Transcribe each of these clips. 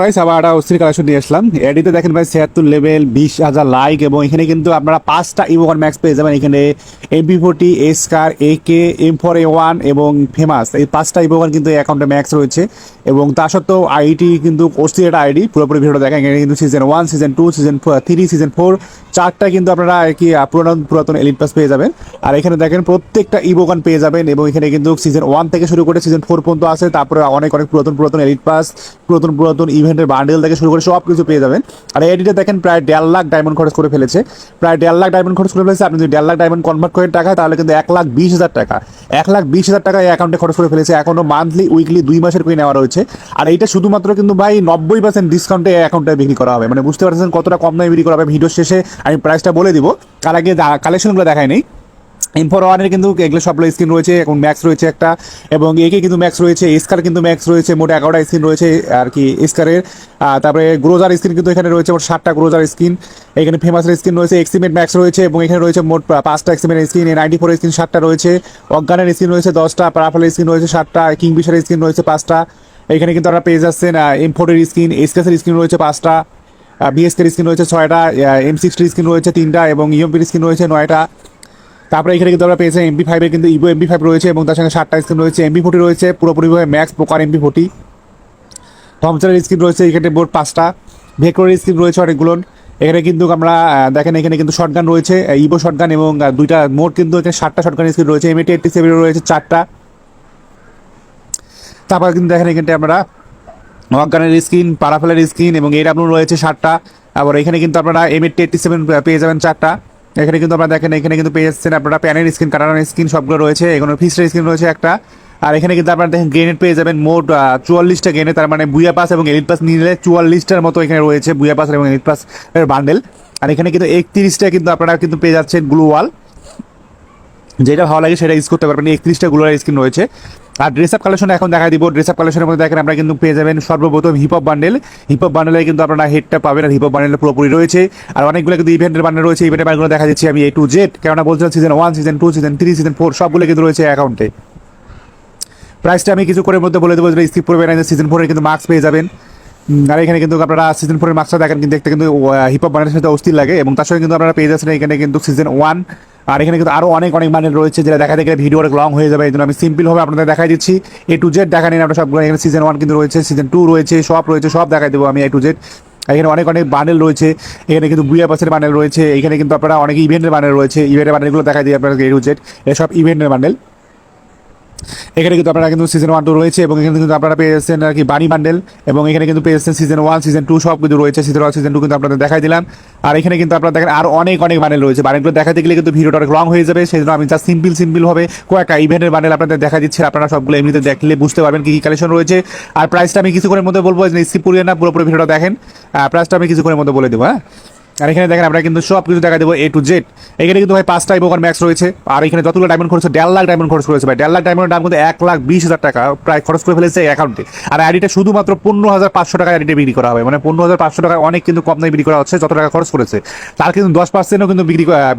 Guys আবার একটা অস্থির কালেকশন নিয়ে আসলাম। এডিতে দেখেন ভাই 76 লেভেল 20,000 লাইক এবং এখানে কিন্তু আপনারা 5টা ইভোগান ম্যাক্স পেয়ে যাবেন। এখানে MP40 এসকার AK M4A1 এবং ফেমাস এই 5টা ইভোগান কিন্তু এই অ্যাকাউন্টে ম্যাক্স রয়েছে এবং তা সত্ত্বেও আইডি কিন্তু অস্থির একটা আইডি। পুরোপুরি ভিডিওটা দেখেন। এখানে কিন্তু সিজন 1 সিজন 2 সিজন 3 সিজন 4 চারটা কিন্তু আপনারা কি পুরাতন এলিট পাস পেয়ে যাবেন। আর এখানে দেখেন প্রত্যেকটা ইভোগান পেয়ে যাবেন এবং এখানে কিন্তু সিজন 1 থেকে শুরু করে সিজন 4 পর্যন্ত আছে। তারপরে অনেক পুরাতন এলিট পাস, পুরাতন ইভেন্টের বান্ডেল থেকে শুরু করে সব কিছু পেয়ে যাবেন। আর এডিটে দেখেন প্রায় 1.5 লাখ ডায়মন্ড খরচ করে ফেলেছে। প্রায় 1.5 লাখ ডায়মন্ড খরচ করে ফেলেছে। আপনি যদি 1.5 লাখ ডায়মন্ড কনভার্ট করেন টাকা তাহলে কিন্তু 1,20,000 টাকা 1,20,000 টাকা এই অ্যাকাউন্টে খরচ করে ফেলেছে। এখনো মান্থলি উইকলি 2 মাসের করে নেওয়া রয়েছে। আর এইটা শুধুমাত্র কিন্তু ভাই 90% ডিসকাউন্টে এই অ্যাকাউন্টে বিক্রি করা হবে। মানে বুঝতে পারছেন কতটা কম দামে বিক্রি করা হবে। ভিডিও শেষে আমি প্রাইসটা বলে দিব। তার আগে কালেকশনগুলো দেখাই নেই। M4A1 কিন্তু এগুলো সবগুলো স্কিন রয়েছে এবং ম্যাক্স রয়েছে একটা, এবং একে কিন্তু ম্যাক্স রয়েছে, স্কার কিন্তু ম্যাক্স রয়েছে, মোট 11টা স্কিন রয়েছে আর কি স্কারের। তারপরে গ্রোজার স্কিন কিন্তু এখানে রয়েছে মোট 7টা গ্রোজার স্কিন। এখানে ফেমাসের স্কিন রয়েছে, এক্সিমেট ম্যাক্স রয়েছে এবং এখানে রয়েছে মোট 5টা এক্সিমেট স্কিন। 94 স্কিন 7টা রয়েছে, অজ্ঞানের স্কিন রয়েছে 10টা, পারাফলের স্কিন রয়েছে 7টা, কিংফিশারের স্কিন রয়েছে 5টা। এখানে কিন্তু আপনারা পেয়ে যাচ্ছেন M4 স্কিন, এসকেসের স্কিন রয়েছে 5টা, BSK স্কিন রয়েছে 6টা, M60 স্কিন রয়েছে 3টা এবং EMP স্কিন রয়েছে 9টা। তারপরে এখানে কিন্তু আমরা পেয়েছি MP5 এর কিন্তু ইভো MP5 রয়েছে এবং তার সঙ্গে 7টা স্কিন রয়েছে। MP40 রয়েছে পুরোপুরিভাবে ম্যাক্স পোকার MP40। থমসনের স্কিন রয়েছে এখানে মোট 5টা, ভেক্টরের স্কিন রয়েছে অনেকগুলো। এখানে কিন্তু আমরা দেখেন এখানে কিন্তু শটগান রয়েছে, ইভো শটগান এবং দুইটা, মোট কিন্তু এখানে 7টা শটগান স্কিন রয়েছে। M87 রয়েছে 4টা। তারপর কিন্তু দেখেন এখানে আমরা অজ্ঞানের স্কিন, পারাফেলের স্কিন এবং AW রয়েছে 7টা। আবার এখানে কিন্তু আপনারা M87 পেয়ে যাবেন 4টা। এখানে কিন্তু আপনারা দেখেন এখানে কিন্তু পেয়ে যাচ্ছেন আপনারা প্যানের স্কিন, কাটানোর স্কিন সবগুলো রয়েছে। এখানে ফিস্টের স্কিন রয়েছে একটা। আর এখানে কিন্তু আপনারা দেখেন গ্রেনেড পেয়ে যাবেন মোট 44টা গ্রেনেড। তার মানে বুয়া পাস এবং এলিট পাস নিলে 44টার মতো এখানে রয়েছে বুয়া পাস এবং এলিট পাস এর বান্ডেল। আর এখানে কিন্তু 31টা কিন্তু আপনারা কিন্তু পেয়ে যাচ্ছেন গ্লু ওয়াল, যেটা ভালো লাগে সেটা ইউজ করতে পারবেন। 31টা গ্লোয়াল স্কিন রয়েছে। আর ড্রেস আপ কালেকশন এখন দেখা দিব। ড্রেস আপ কালেকশনের মধ্যে দেখেন আমরা কিন্তু পেয়ে যাবেন সর্বপ্রথম হিপহপ বান্ডেল। হিপহপ বান্ডেলে কিন্তু আপনারা হেডটা পাবেন আর হিপহপ বান্ডেল পুরোপুরি রয়েছে। আর অনেকগুলো কিন্তু ইভেন্টের বান্ডেল রয়েছে। ইভেন্টের বান্ডেলগুলো দেখা দিচ্ছি আমি A to Z, কেননা বলছিলাম সিজন 1 সিজন 2 সিজন 3 সিজন 4 সবগুলো কিন্তু রয়েছে অ্যাকাউন্টে। প্রাইসটা আমি কিছু করে মধ্যে বলে দেবো, যেটা স্কিপ করবেন না। সিজন 4 এর কিন্তু মার্কস পেয়ে যাবেন। আর এখানে কিন্তু আপনারা সিজন 4 এর মার্কসটা দেখেন কিন্তু দেখতে কিন্তু হিপহপ বান্ডেলের সাথে অস্থির লাগে এবং তার সঙ্গে কিন্তু আপনারা পেয়ে যাচ্ছেন এখানে কিন্তু সিজন 1। আর এখানে কিন্তু আরও অনেক বান্ডেল রয়েছে, যেটা দেখা দেখে ভিডিও অনেক লং হয়ে যাবে। এই জন্য আমি সিম্পলভাবে আপনাদের দেখাই দিচ্ছি। A to Z দেখা নিন আপনারা সবগুলো। এখানে সিজন 1 কিন্তু রয়েছে, সিজন 2 রয়েছে, সব দেখাই দেবো আমি A to Z। এখানে অনেক বান্ডেল রয়েছে। এখানে কিন্তু বুয়া পাসের বান্ডেল রয়েছে। এখানে কিন্তু আপনারা অনেক ইভেন্টের বান্ডেল রয়েছে। ইভেন্টের বান্ডেলগুলো দেখাই দিই আপনারা A to Z। এসব ইভেন্টের বান্ডেল। এখানে কিন্তু আপনারা কিন্তু সিজন 1 2 রয়েছে এবং এখানে কিন্তু আপনারা পেয়ে যাচ্ছেন আর কি বানি বান্ডেল এবং এখানে কিন্তু পেয়ে যাচ্ছেন সিজন 1 সিজন 2 সব কিছু রয়েছে। সিজন 1 সিজন 2 কিন্তু আপনাদের দেখাই দিলাম। আর এখানে কিন্তু আপনারা দেখেন আর অনেক বান্ডেল রয়েছে। বান্ডেলগুলো দেখাতে গেলে কিন্তু ভিডিওটা অনেক লং হয়ে যাবে। সেই জন্য আমি জাস্ট সিম্পল ভাবে কয়েকটা ইভেন্টের বান্ডেল আপনাদের দেখা দিচ্ছি। আপনারা সবগুলো এমনিতে দেখলে বুঝতে পারবেন কি কালেকশন রয়েছে। আর প্রাইসটা আমি কিছুক্ষণের মধ্যে বলবো, স্কিপ করিয়ে না, পুরোপুরি ভিডিওটা দেখেন। প্রাইসটা আমি কিছুক্ষণের মধ্যে বলে দেবো। হ্যাঁ, আর এখানে দেখেন আমরা কিন্তু সব কিছু দেখা দেবো A to Z। এখানে কিন্তু ভাই 5টা ইভোগান ম্যাক্স রয়েছে। আর এখানে যতগুলো ডায়মন্ড খরচ, 1.5 লাখ ডায়মন্ড খরচ করেছে ভাই। 1.5 লাখ ডায়মন্ডের দাম কিন্তু 1,20,000 টাকা প্রায় খরচ করে ফেলেছে এই অ্যাকাউন্টে। আর আইডিটা শুধুমাত্র 15,500 টাকা আইডিটা বিক্রি করা হবে। মানে 15,500 টাকা অনেক কিন্তু কম দামে বিক্রি করা হচ্ছে। যত টাকা খরচ করেছে তার কিন্তু 10%ও কিন্তু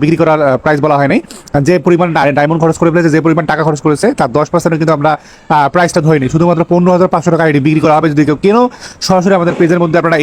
বিক্রি করার প্রাইস বলা হয় নাই। যে পরিমাণ ডায়মন্ড খরচ করে ফেলেছে, যে পরিমাণ টাকা খরচ করেছে তার 10% কিন্তু আমরা প্রাইসটা ধরিনি। শুধুমাত্র 15,500 টাকা আইডি বিক্রি করা হবে। যদি কেউ সরাসরি আমাদের পেজের মধ্যে আপনারা